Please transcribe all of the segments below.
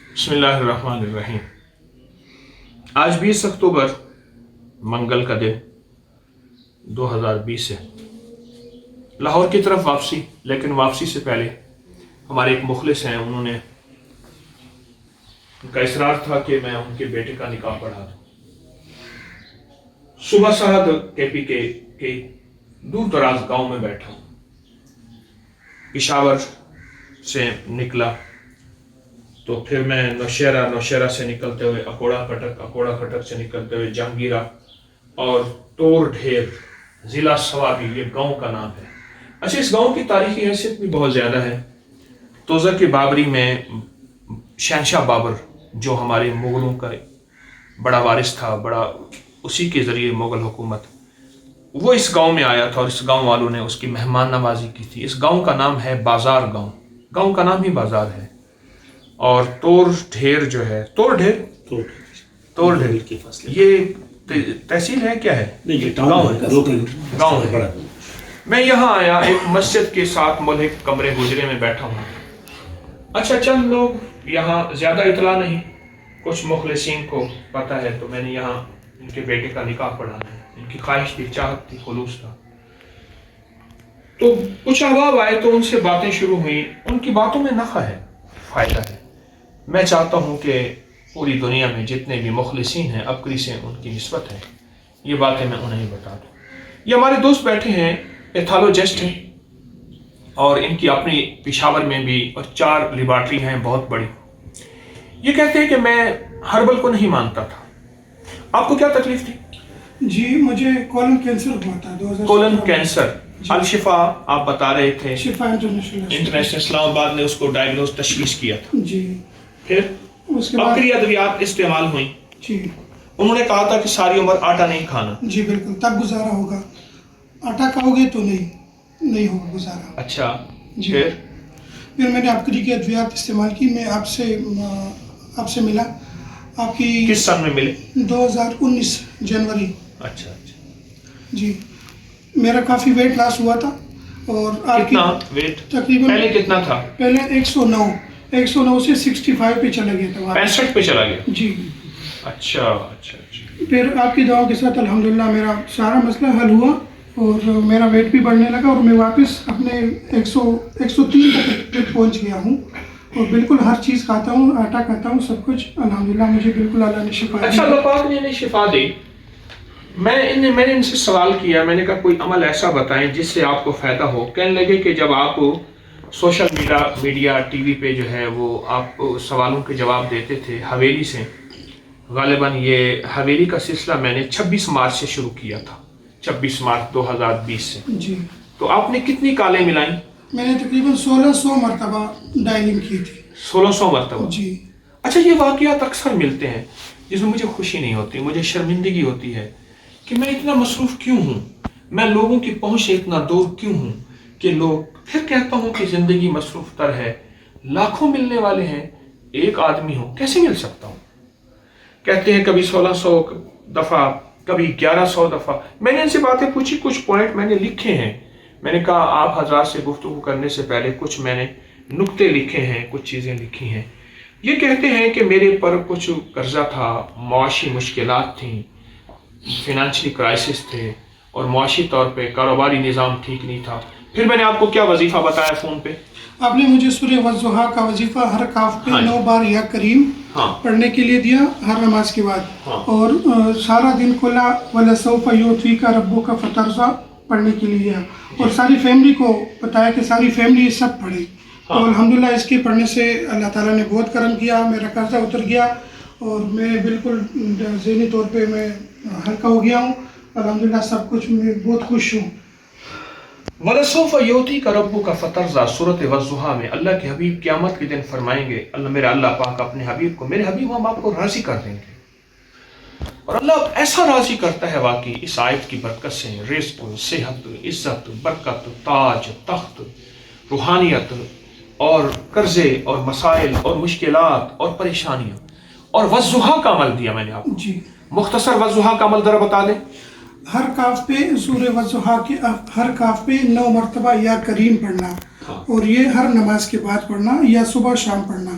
بسم اللہ الرحمن الرحیم۔ آج 20 اکتوبر منگل کا دن 2020 ہے۔ لاہور کی طرف واپسی، لیکن واپسی سے پہلے ہمارے ایک مخلص ہیں، انہوں نے ان کا اصرار تھا کہ میں ان کے بیٹے کا نکاح پڑھا دوں۔ صبح سرحد KP کے دور دراز گاؤں میں بیٹھا ہوں، پشاور سے نکلا تو پھر میں نوشہرہ سے نکلتے ہوئے اکوڑا کھٹک سے نکلتے ہوئے جہانگیرہ اور طور ڈھیر ضلع سوابی، یہ گاؤں کا نام ہے۔ اچھا، اس گاؤں کی تاریخی حیثیت بھی بہت زیادہ ہے۔ توزک بابری میں شہنشاہ بابر، جو ہمارے مغلوں کا بڑا وارث تھا، اسی کے ذریعے مغل حکومت، وہ اس گاؤں میں آیا تھا اور اس گاؤں والوں نے اس کی مہمان نوازی کی تھی۔ اس گاؤں کا نام ہے بازار گاؤں، گاؤں کا نام ہی بازار ہے۔ اور طور ڈھیر جو ہے، طور ڈھیر یہ تحصیل ہے کیا ہے؟ گاؤں ہے۔ میں یہاں آیا، ایک مسجد کے ساتھ ملحق کمرے گجرے میں بیٹھا ہوں۔ اچھا، چند لوگ یہاں، زیادہ اطلاع نہیں، کچھ مخلصین کو پتہ ہے، تو میں نے یہاں ان کے بیٹے کا نکاح پڑھانا ہے۔ ان کی خواہش تھی، چاہت تھی، خلوص تھا۔ تو کچھ احباب آئے تو ان سے باتیں شروع ہوئی۔ ان کی باتوں میں نفع ہے، فائدہ ہے۔ میں چاہتا ہوں کہ پوری دنیا میں جتنے بھی مخلصین ہیں، ابکری سے ان کی نسبت ہے، یہ باتیں میں انہیں بتا دوں۔ یہ ہمارے دوست بیٹھے ہیں، پیتھالوجسٹ ہیں، اور ان کی اپنی پشاور میں بھی اور 4 لیبارٹری ہیں بہت بڑی۔ یہ کہتے ہیں کہ میں ہربل کو نہیں مانتا تھا۔ آپ کو کیا تکلیف تھی؟ جی، مجھے کولن کینسر ہوا تھا 2017۔ کولن کینسر، الشفا آپ بتا رہے تھے، شفا انٹرنیشنل اسلام آباد نے اس کو ڈائگنوز تشخیص کیا تھا۔ جی، پھر اس کے بعد بکری ادویات استعمال ہوئیں۔ جی، انہوں نے کہا تھا کہ ساری عمر آٹا نہیں کھانا۔ جی بالکل، تب گزارا ہوگا، آٹا کھاؤ گے تو نہیں ہوگا گزارا۔ اچھا، جی، پھر میں نے بکری کی ادویات استعمال کی۔ میں آپ سے ملا، آپ کی کس سن میں ملے؟ 2019 جنوری۔ اچھا، جی، میرا کافی ویٹ لاس ہوا تھا۔ اور آپ کی کتنا ویٹ تقریباً پہلے کتنا تھا؟ پہلے 109 سے 65 پہ چلا گیا تھا۔ 65 پہ چلا گیا؟ جی، اچھا۔ پھر آپ کی دعاؤں کے ساتھ الحمدللہ میرا سارا مسئلہ حل ہوا اور میرا ویٹ بھی بڑھنے لگا اور میں واپس اپنے 103 تک پہنچ گیا ہوں، اور بالکل ہر چیز کھاتا ہوں، آٹا کھاتا ہوں، سب کچھ الحمدللہ مجھے بالکل اللہ نے شفا دی۔ اچھا، اللہ پاک نے انہیں شفا دی۔ میں نے ان سے سوال کیا، میں نے کہا کوئی عمل ایسا بتائیں جس سے آپ کو فائدہ ہو۔ کہنے لگے کہ جب آپ سوشل میڈیا ٹی وی پہ جو ہے وہ آپ سوالوں کے جواب دیتے تھے حویلی سے، غالباً یہ حویلی کا سلسلہ میں نے 26 مارچ سے شروع کیا تھا، 26 مارچ 2020 سے۔ جی، تو آپ نے کتنی کالیں ملائیں؟ میں نے تقریباً 1600 مرتبہ ڈائلنگ کی تھی۔ 1600 مرتبہ؟ جی۔ اچھا، یہ واقعات اکثر ملتے ہیں جس میں مجھے خوشی نہیں ہوتی، مجھے شرمندگی ہوتی ہے کہ میں اتنا مصروف کیوں ہوں، میں لوگوں کی پہنچ سے اتنا دور کیوں ہوں کہ لوگ، پھر کہتا ہوں کہ زندگی مصروف تر ہے، لاکھوں ملنے والے ہیں، ایک آدمی ہوں، کیسے مل سکتا ہوں؟ کہتے ہیں کبھی 1600 دفعہ، کبھی 1100 دفعہ۔ میں نے ان سے باتیں پوچھی، کچھ پوائنٹ میں نے لکھے ہیں۔ میں نے کہا آپ حضرات سے گفتگو کرنے سے پہلے کچھ میں نے نکتے لکھے ہیں، کچھ چیزیں لکھی ہیں۔ یہ کہتے ہیں کہ میرے پر کچھ قرضہ تھا، معاشی مشکلات تھیں، فائنینشلی کرائسس تھے، اور معاشی طور پہ کاروباری نظام ٹھیک نہیں تھا۔ پھر میں نے آپ کو کیا وظیفہ بتایا فون پہ؟ آپ نے مجھے سورہ والضحیٰ کا وظیفہ ہر کاف پہ 9 بار یا کریم پڑھنے کے لیے دیا، ہر نماز کے بعد، اور سارا دن کھلا وَلَسَوْفَ يُعْطِيكَ رَبُّكَ فَتَرْضَىٰ پڑھنے کے لیے دیا، اور ساری فیملی کو بتایا کہ ساری فیملی یہ سب پڑھے۔ تو الحمدللہ اس کے پڑھنے سے اللہ تعالیٰ نے بہت کرم کیا، میرا قرضہ اتر گیا اور میں بالکل ذہنی طور پہ میں ہلکا ہو گیا ہوں الحمدللہ، سب کچھ میں بہت خوش ہوں۔ وَلَسَوْفَ يُعْطِيكَ رَبُّكَ فَتَرْضَىٰ، سورۃ والضحیٰ میں اللہ کے حبیب قیامت کے دن فرمائیں گے، میرا اللہ پاک اپنے حبیب کو، میرے حبیب ہم آپ کو راضی کر دیں گے۔ اور اللہ ایسا راضی کرتا ہے واقعی اس آیت کی برکت سے، رزق، صحت، عزت، برکت، تاج، تخت، روحانیت، اور قرضے اور مسائل اور مشکلات اور پریشانیاں، اور والضحیٰ کا عمل دیا میں نے آپ کو۔ جی، مختصر والضحیٰ کا عمل ذرا بتا دیں۔ ہر کاف پہ سورہ والضحیٰ کے ہر کاف پہ 9 مرتبہ یا کریم پڑھنا، اور یہ ہر نماز کے بعد پڑھنا یا صبح شام پڑھنا۔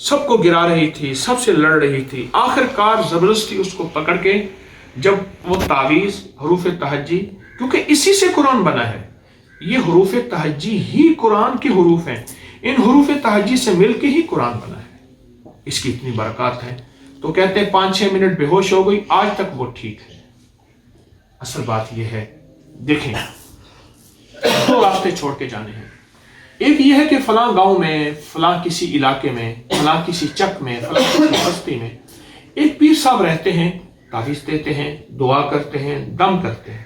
سب کو گرا رہی تھی، سب سے لڑ رہی تھی، آخرکار زبردستی اس کو پکڑ کے جب وہ تعویذ حروف تہجی، کیونکہ اسی سے قرآن بنا ہے، یہ حروف تہجی ہی قرآن کے حروف ہیں، ان حروف تہجی سے مل کے ہی قرآن بنا ہے، اس کی اتنی برکات ہے۔ تو کہتے ہیں 5-6 منٹ بے ہوش ہو گئی، آج تک وہ ٹھیک ہے۔ اصل بات یہ ہے، دیکھیں 2 راستے چھوڑ کے جانے ہیں۔ ایک یہ ہے کہ فلاں گاؤں میں، فلاں کسی علاقے میں، فلاں کسی چک میں، فلاں کسی بستی میں ایک پیر صاحب رہتے ہیں، تعویذ دیتے ہیں، دعا کرتے ہیں، دم کرتے ہیں،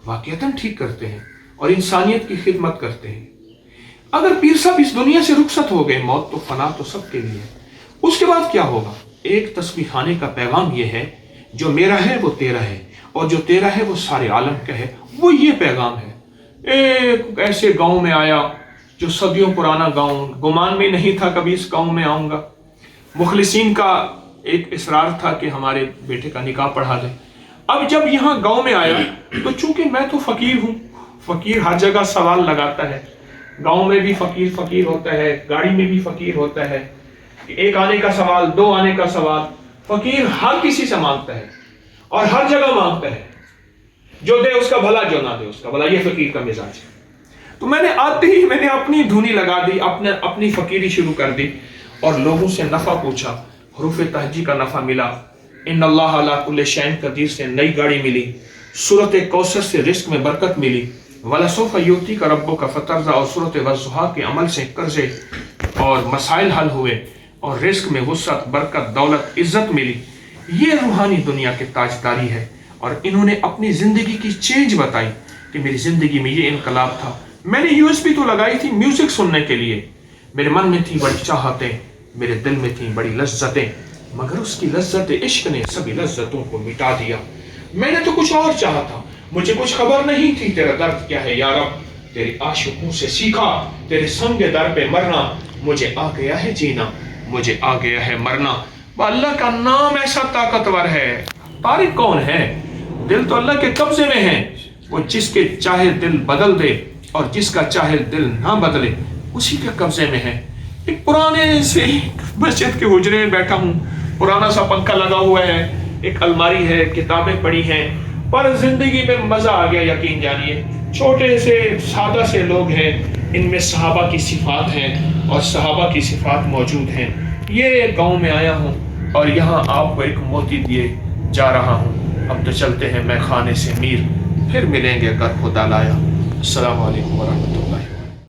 واقعتاً ٹھیک کرتے ہیں اور انسانیت کی خدمت کرتے ہیں۔ اگر پیر صاحب اس دنیا سے رخصت ہو گئے، موت تو فنا تو سب کے لیے، اس کے بعد کیا ہوگا؟ ایک تسبیح خانے کا پیغام یہ ہے، جو میرا ہے وہ تیرا ہے، اور جو تیرا ہے وہ سارے عالم کا ہے، وہ یہ پیغام ہے۔ ایک ایسے گاؤں میں آیا جو صدیوں پرانا گاؤں، گمان میں نہیں تھا کبھی اس گاؤں میں آؤں گا، مخلصین کا ایک اصرار تھا کہ ہمارے بیٹے کا نکاح پڑھا دیں۔ اب جب یہاں گاؤں میں آیا تو چونکہ میں تو فقیر ہوں، فقیر ہر جگہ سوال لگاتا ہے، گاؤں میں بھی فقیر فقیر ہوتا ہے، گاڑی میں بھی فقیر ہوتا ہے، ایک آنے کا سوال، 2 آنے کا سوال، فقیر ہر کسی سے مانگتا ہے اور ہر جگہ مانگتا ہے، جو دے اس کا بھلا، جو نہ دے اس کا بھلا، یہ فقیر کا مزاج ہے۔ تو میں نے آتے ہی میں نے اپنی دھونی لگا دی، اپنی فقیری شروع کر دی اور لوگوں سے نفع پوچھا۔ حروف تہجی کا نفع ملا، ان اللہ علی کل شیء قدیر سے نئی گاڑی ملی، سورۃ کوثر سے رزق میں برکت ملی، وَلَسَوْفَ يُؤْتِيكَ رَبُّكَ فَتَرْضَىٰ اور سورۃ والضحیٰ کے عمل سے قرضے اور مسائل حل ہوئے اور رزق میں وسعت، برکت، دولت، عزت ملی۔ یہ روحانی دنیا کے تاجداری ہے، اور انہوں نے اپنی زندگی کی چینج بتائی کہ میری زندگی میں یہ انقلاب تھا۔ میں نے USB تو لگائی تھی میوزک سننے کے لیے، میرے من میں تھی بڑی چاہتیں، میرے دل میں تھی بڑی لذتیں، مگر اس کی لذت عشق نے سبھی لذتوں کو مٹا دیا۔ میں نے تو کچھ اور چاہا تھا، مجھے کچھ خبر نہیں تھی تیرا درد کیا ہے یا رب، تیرے عاشقوں سے سیکھا تیرے سنگ در پہ مرنا، مجھے آ گیا ہے جینا، مجھے آ گیا ہے مرنا۔ اللہ کا نام ایسا طاقتور ہے۔ طارق کون ہے؟ دل تو اللہ کے قبضے میں ہے، وہ جس کے چاہے دل بدل دے اور جس کا چاہے دل نہ بدلے، اسی کے قبضے میں ہے۔ ایک پرانے سے مسجد کے حجرے میں بیٹھا ہوں، پرانا سا پنکھا لگا ہوا ہے، ایک الماری ہے، کتابیں پڑھی ہیں، پر زندگی میں مزہ آ گیا، یقین جانیے۔ چھوٹے سے سادہ سے لوگ ہیں، ان میں صحابہ کی صفات ہیں اور صحابہ کی صفات موجود ہیں۔ یہ گاؤں میں آیا ہوں اور یہاں آپ کو ایک موتی دیے جا رہا ہوں۔ اب تو چلتے ہیں میں خانے سے میر، پھر ملیں گے اگر خدا لایا۔ السلام علیکم ورحمۃ اللہ۔